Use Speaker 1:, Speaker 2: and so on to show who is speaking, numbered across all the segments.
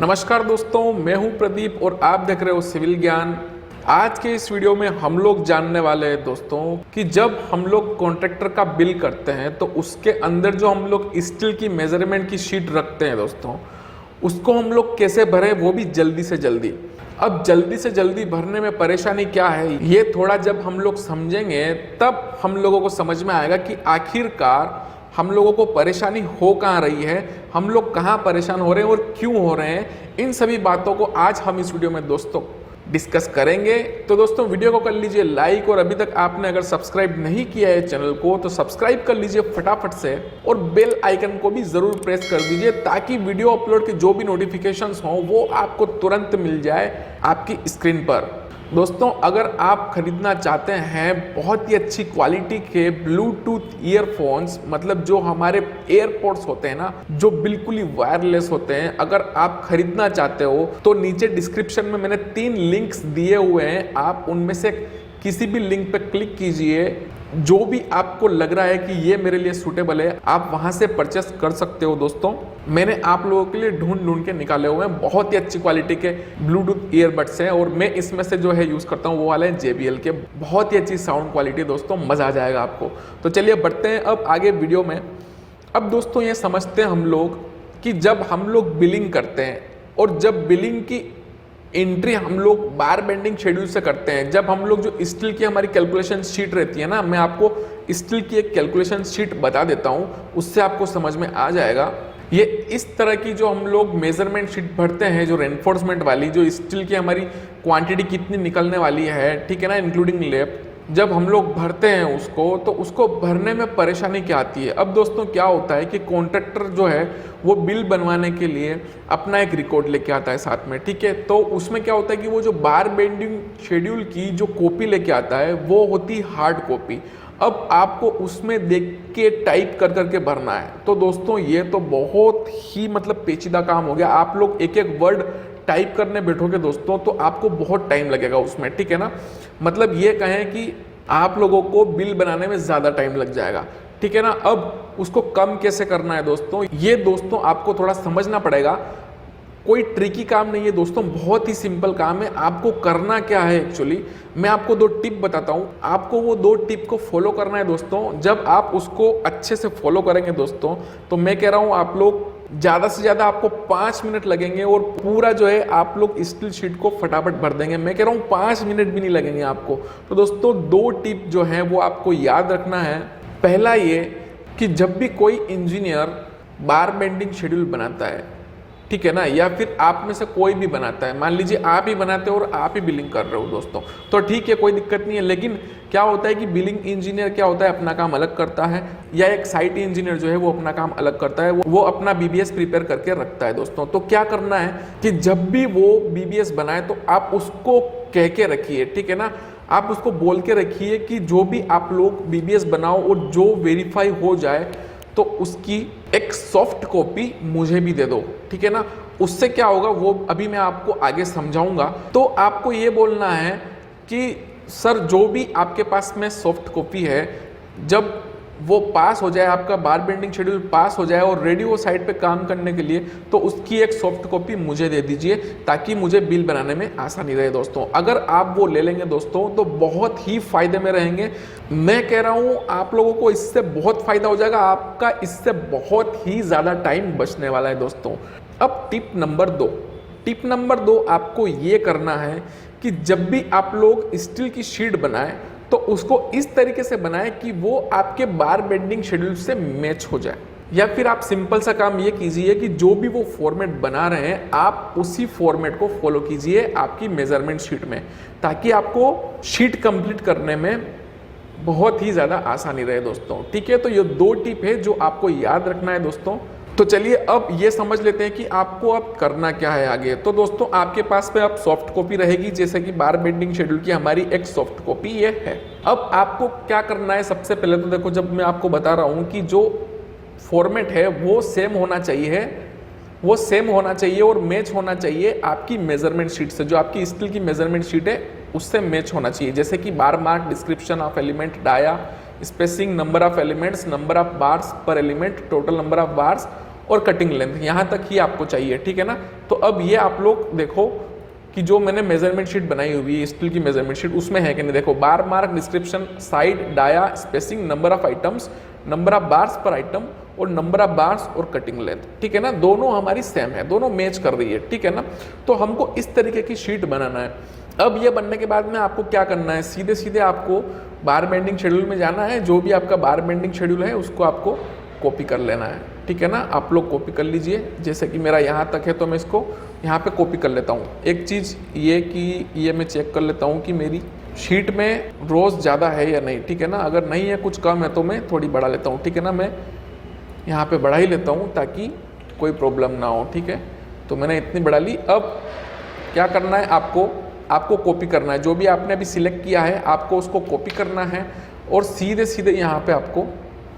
Speaker 1: नमस्कार दोस्तों, मैं हूं प्रदीप और आप देख रहे हो सिविल ज्ञान। आज के इस वीडियो में हम लोग जानने वाले हैं दोस्तों कि जब हम लोग कॉन्ट्रैक्टर का बिल करते हैं तो उसके अंदर जो हम लोग स्टील की मेजरमेंट की शीट रखते हैं दोस्तों, उसको हम लोग कैसे भरें, वो भी जल्दी से जल्दी। अब जल्दी से जल्दी भरने में परेशानी क्या है, ये थोड़ा जब हम लोग समझेंगे तब हम लोगों को समझ में आएगा कि आखिरकार हम लोगों को परेशानी हो कहाँ रही है, हम लोग कहाँ परेशान हो रहे हैं और क्यों हो रहे हैं। इन सभी बातों को आज हम इस वीडियो में दोस्तों डिस्कस करेंगे। तो दोस्तों वीडियो को कर लीजिए लाइक, और अभी तक आपने अगर सब्सक्राइब नहीं किया है चैनल को तो सब्सक्राइब कर लीजिए फटाफट से, और बेल आइकन को भी जरूर प्रेस कर दीजिए ताकि वीडियो अपलोड के जो भी नोटिफिकेशंस हों वो आपको तुरंत मिल जाए आपकी स्क्रीन पर। दोस्तों अगर आप खरीदना चाहते हैं बहुत ही अच्छी क्वालिटी के ब्लूटूथ ईयरफोन्स, मतलब जो हमारे एयरपॉड्स होते हैं ना, जो बिल्कुल ही वायरलेस होते हैं, अगर आप खरीदना चाहते हो तो नीचे डिस्क्रिप्शन में मैंने 3 लिंक्स दिए हुए हैं। आप उनमें से किसी भी लिंक पर क्लिक कीजिए, जो भी आपको लग रहा है कि ये मेरे लिए सूटेबल है आप वहां से परचेस कर सकते हो। दोस्तों मैंने आप लोगों के लिए ढूंढ के निकाले हुए हैं बहुत ही अच्छी क्वालिटी के ब्लूटूथ ईयरबड्स हैं, और मैं इसमें से जो है यूज़ करता हूँ वो वाले हैं JBL के। बहुत ही अच्छी साउंड क्वालिटी दोस्तों, मज़ा आ जाएगा आपको। तो चलिए बढ़ते हैं अब आगे वीडियो में। अब दोस्तों ये समझते हैं हम लोग कि जब हम लोग बिलिंग करते हैं और जब बिलिंग की एंट्री हम लोग बार बेंडिंग शेड्यूल से करते हैं, जब हम लोग जो स्टील की हमारी कैलकुलेशन शीट रहती है ना, मैं आपको स्टील की एक कैलकुलेशन शीट बता देता हूं, उससे आपको समझ में आ जाएगा। ये इस तरह की जो हम लोग मेजरमेंट शीट भरते हैं, जो रेनफोर्समेंट वाली, जो स्टील की हमारी क्वांटिटी कितनी निकलने वाली है, ठीक है ना, इंक्लूडिंग लेप, जब हम लोग भरते हैं उसको तो उसको भरने में परेशानी क्या आती है। अब दोस्तों क्या होता है कि कॉन्ट्रैक्टर जो है वो बिल बनवाने के लिए अपना एक रिकॉर्ड लेके आता है साथ में, ठीक है। तो उसमें क्या होता है कि वो जो बार बेंडिंग शेड्यूल की जो कॉपी लेके आता है वो होती हार्ड कॉपी। अब आपको उसमें देख के टाइप कर करके भरना है। तो दोस्तों ये तो बहुत ही मतलब पेचीदा काम हो गया। आप लोग एक एक वर्ड टाइप करने बैठोगे दोस्तों तो आपको बहुत टाइम लगेगा उसमें, ठीक है ना। मतलब ये कहें कि आप लोगों को बिल बनाने में ज़्यादा टाइम लग जाएगा, ठीक है ना। अब उसको कम कैसे करना है दोस्तों, ये दोस्तों आपको थोड़ा समझना पड़ेगा। कोई ट्रिकी काम नहीं है दोस्तों, बहुत ही सिंपल काम है। आपको करना क्या है एक्चुअली, मैं आपको 2 टिप बताता हूँ, आपको वो 2 टिप को फॉलो करना है दोस्तों। जब आप उसको अच्छे से फॉलो करेंगे दोस्तों तो मैं कह रहा हूँ आप लोग ज़्यादा से ज़्यादा आपको 5 मिनट लगेंगे और पूरा जो है आप लोग स्टील शीट को फटाफट भर देंगे। मैं कह रहा हूँ 5 मिनट भी नहीं लगेंगे आपको। तो दोस्तों 2 टिप जो है वो आपको याद रखना है। पहला ये कि जब भी कोई इंजीनियर बार बेंडिंग शेड्यूल बनाता है, ठीक है ना, या फिर आप में से कोई भी बनाता है, मान लीजिए आप ही बनाते हो और आप ही बिलिंग कर रहे हो दोस्तों, तो ठीक है कोई दिक्कत नहीं है। लेकिन क्या होता है कि बिलिंग इंजीनियर क्या होता है अपना काम अलग करता है, या एक साइट इंजीनियर जो है वो अपना काम अलग करता है, वो अपना BBS प्रिपेयर करके रखता है दोस्तों। तो क्या करना है कि जब भी वो BBS बनाए तो आप उसको कह के रखिए, ठीक है ना, आप उसको बोल के रखिए कि जो भी आप लोग BBS बनाओ और जो वेरीफाई हो जाए तो उसकी एक सॉफ्ट कॉपी मुझे भी दे दो, ठीक है ना। उससे क्या होगा वो अभी मैं आपको आगे समझाऊंगा। तो आपको ये बोलना है कि सर जो भी आपके पास में सॉफ्ट कॉपी है, जब वो पास हो जाए, आपका बार बेंडिंग शेड्यूल पास हो जाए और रेडी हो साइट पे काम करने के लिए, तो उसकी एक सॉफ्ट कॉपी मुझे दे दीजिए ताकि मुझे बिल बनाने में आसानी रहे दोस्तों। अगर आप वो ले लेंगे दोस्तों तो बहुत ही फायदे में रहेंगे। मैं कह रहा हूँ आप लोगों को इससे बहुत फायदा हो जाएगा, आपका इससे बहुत ही ज़्यादा टाइम बचने वाला है दोस्तों। अब टिप नंबर 2 आपको ये करना है कि जब भी आप लोग स्टील की शीट बनाएं तो उसको इस तरीके से बनाएं कि वो आपके बार बेंडिंग शेड्यूल से मैच हो जाए। या फिर आप सिंपल सा काम ये कीजिए कि जो भी वो फॉर्मेट बना रहे हैं आप उसी फॉर्मेट को फॉलो कीजिए आपकी मेजरमेंट शीट में, ताकि आपको शीट कंप्लीट करने में बहुत ही ज़्यादा आसानी रहे दोस्तों, ठीक है। तो ये 2 टिप है जो आपको याद रखना है दोस्तों। तो चलिए अब ये समझ लेते हैं कि आपको अब करना क्या है आगे। तो दोस्तों आपके पास में अब सॉफ्ट कॉपी रहेगी, जैसे कि बार बेंडिंग शेड्यूल की हमारी एक सॉफ्ट कॉपी ये है। अब आपको क्या करना है, सबसे पहले तो देखो, जब मैं आपको बता रहा हूँ कि जो फॉर्मेट है वो सेम होना चाहिए और मैच होना चाहिए आपकी मेजरमेंट शीट से, जो आपकी स्टील की मेजरमेंट शीट है उससे मैच होना चाहिए। जैसे कि bar mark, description of element, dia, spacing, number of elements, number of bars per element, total number of bars और कटिंग लेंथ यहाँ तक ही आपको चाहिए, ठीक है ना। तो अब ये आप लोग देखो कि जो मैंने मेजरमेंट शीट बनाई हुई है स्टील की मेजरमेंट शीट, उसमें है कि नहीं, देखो bar mark, description, side, dia, spacing, number of items, number of bars per item और नंबर ऑफ बार्स और कटिंग लेंथ, ठीक है ना। दोनों हमारी सेम है, दोनों मैच कर रही है, ठीक है ना। तो हमको इस तरीके की शीट बनाना है। अब ये बनने के बाद में आपको क्या करना है, सीधे सीधे आपको बार बेंडिंग शेड्यूल में जाना है। जो भी आपका बार बेंडिंग शेड्यूल है उसको आपको कॉपी कर लेना है, ठीक है ना। आप लोग कॉपी कर लीजिए। जैसे कि मेरा यहाँ तक है तो मैं इसको यहाँ पे कॉपी कर लेता हूँ। एक चीज़ ये कि ये मैं चेक कर लेता हूँ कि मेरी शीट में रोज़ ज़्यादा है या नहीं, ठीक है ना। अगर नहीं है, कुछ कम है तो मैं थोड़ी बढ़ा लेता हूँ, ठीक है ना। मैं यहाँ पे बढ़ा ही लेता हूँ ताकि कोई प्रॉब्लम ना हो, ठीक है। तो मैंने इतनी बढ़ा ली। अब क्या करना है, आपको कॉपी करना है। जो भी आपने अभी सिलेक्ट किया है आपको उसको कॉपी करना है और सीधे सीधे यहाँ पे आपको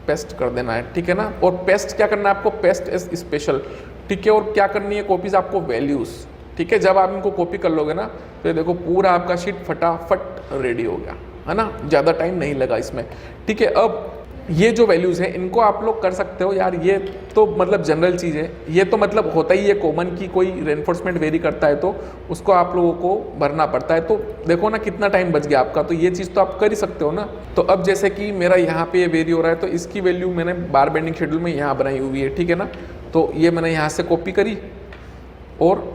Speaker 1: पेस्ट कर देना है, ठीक है ना। और पेस्ट क्या करना है आपको, पेस्ट एज स्पेशल, ठीक है। और क्या करनी है, कॉपीज आपको वैल्यूज़, ठीक है। जब आप इनको कॉपी कर लोगे ना तो ये देखो पूरा आपका शीट फटाफट रेडी हो गया, है ना। ज़्यादा टाइम नहीं लगा इसमें, ठीक है। अब ये जो वैल्यूज़ हैं इनको आप लोग कर सकते हो यार, ये तो मतलब जनरल चीज़ है, ये तो मतलब होता ही है कॉमन की कोई रेनफोर्समेंट वेरी करता है तो उसको आप लोगों को भरना पड़ता है। तो देखो ना कितना टाइम बच गया आपका, तो ये चीज़ तो आप कर ही सकते हो ना। तो अब जैसे कि मेरा यहाँ पे ये वेरी हो रहा है तो इसकी वैल्यू मैंने बार बेंडिंग शेड्यूल में यहाँ बनाई हुई है, ठीक है ना। तो ये मैंने यहाँ से कॉपी करी और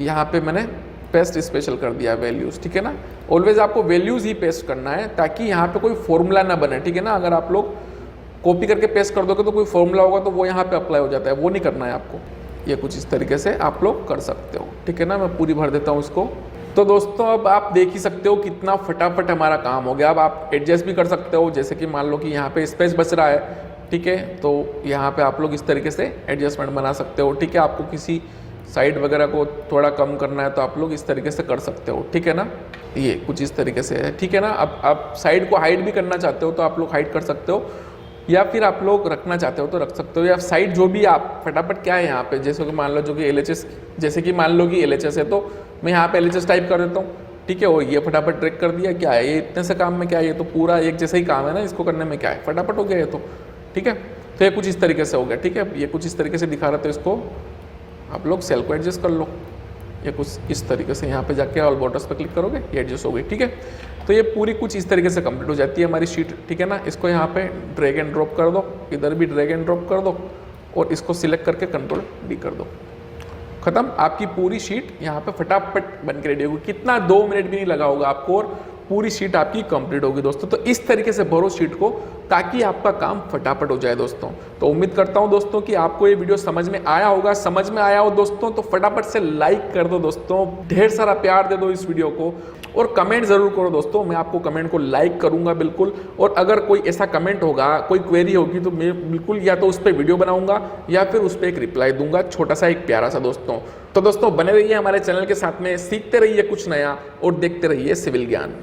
Speaker 1: यहाँ पे मैंने पेस्ट स्पेशल कर दिया वैल्यूज़, ठीक है ना। ऑलवेज आपको वैल्यूज़ ही पेस्ट करना है ताकि यहाँ पे कोई फॉर्मूला ना बने, ठीक है ना। अगर आप लोग कॉपी करके पेस्ट कर दोगे तो कोई फॉर्मूला होगा तो वो यहाँ पे अप्लाई हो जाता है, वो नहीं करना है आपको। ये कुछ इस तरीके से आप लोग कर सकते हो, ठीक है ना। मैं पूरी भर देता हूँ इसको। तो दोस्तों अब आप देख ही सकते हो कितना फटाफट हमारा काम हो गया। अब आप एडजस्ट भी कर सकते हो, जैसे कि मान लो कि यहाँ पे स्पेस बच रहा है, ठीक है। तो यहाँ पे आप लोग इस तरीके से एडजस्टमेंट बना सकते हो, ठीक है। आपको किसी साइड वगैरह को थोड़ा कम करना है तो आप लोग इस तरीके से कर सकते हो, ठीक है ना। ये कुछ इस तरीके से है, ठीक है ना। अब आप साइड को हाइड भी करना चाहते हो तो आप लोग हाइड कर सकते हो, या फिर आप लोग रखना चाहते हो तो रख सकते हो। या साइड जो भी आप फटाफट क्या है यहाँ पे, जैसे कि मान लो जो कि LHS, जैसे कि मान लो कि LHS है तो मैं यहाँ पे LHS टाइप कर देता हूँ, ठीक है। वो ये फटाफट ट्रैक कर दिया। क्या है ये, इतने से काम में क्या है, ये तो पूरा एक जैसा ही काम है ना, इसको करने में क्या है, फटाफट हो गया ये तो, ठीक है। तो ये कुछ इस तरीके से हो गया, ठीक है। ये कुछ इस तरीके से दिखा रहे थे, इसको आप लोग सेल को एडजस्ट कर लो। ये कुछ इस तरीके से यहाँ पे जाके ऑल बॉर्डर्स पे क्लिक करोगे, ये एडजस्ट हो गई, ठीक है। तो ये पूरी कुछ इस तरीके से कंप्लीट हो जाती है हमारी शीट, ठीक है ना। इसको यहाँ पे ड्रैग एंड ड्रॉप कर दो, इधर भी ड्रैग एंड ड्रॉप कर दो और इसको सिलेक्ट करके कंट्रोल D कर दो। खत्म, आपकी पूरी शीट यहाँ पे फटाफट बन के रेडी होगी। कितना 2 मिनट भी नहीं लगा होगा आपको और पूरी शीट आपकी कंप्लीट होगी दोस्तों। तो इस तरीके से भरो शीट को ताकि आपका काम फटाफट हो जाए दोस्तों। तो उम्मीद करता हूं दोस्तों कि आपको ये वीडियो समझ में आया होगा। समझ में आया हो दोस्तों तो फटाफट से लाइक कर दो दोस्तों, ढेर सारा प्यार दे दो इस वीडियो को और कमेंट जरूर करो दोस्तों। मैं आपको कमेंट को लाइक करूंगा बिल्कुल। और अगर कोई ऐसा कमेंट होगा, कोई क्वेरी होगी तो मैं बिल्कुल या तो उस पर वीडियो बनाऊंगा या फिर उस पर एक रिप्लाई दूंगा, छोटा सा एक प्यारा सा दोस्तों। तो दोस्तों बने रहिए हमारे चैनल के साथ में, सीखते रहिए कुछ नया और देखते रहिए सिविल ज्ञान।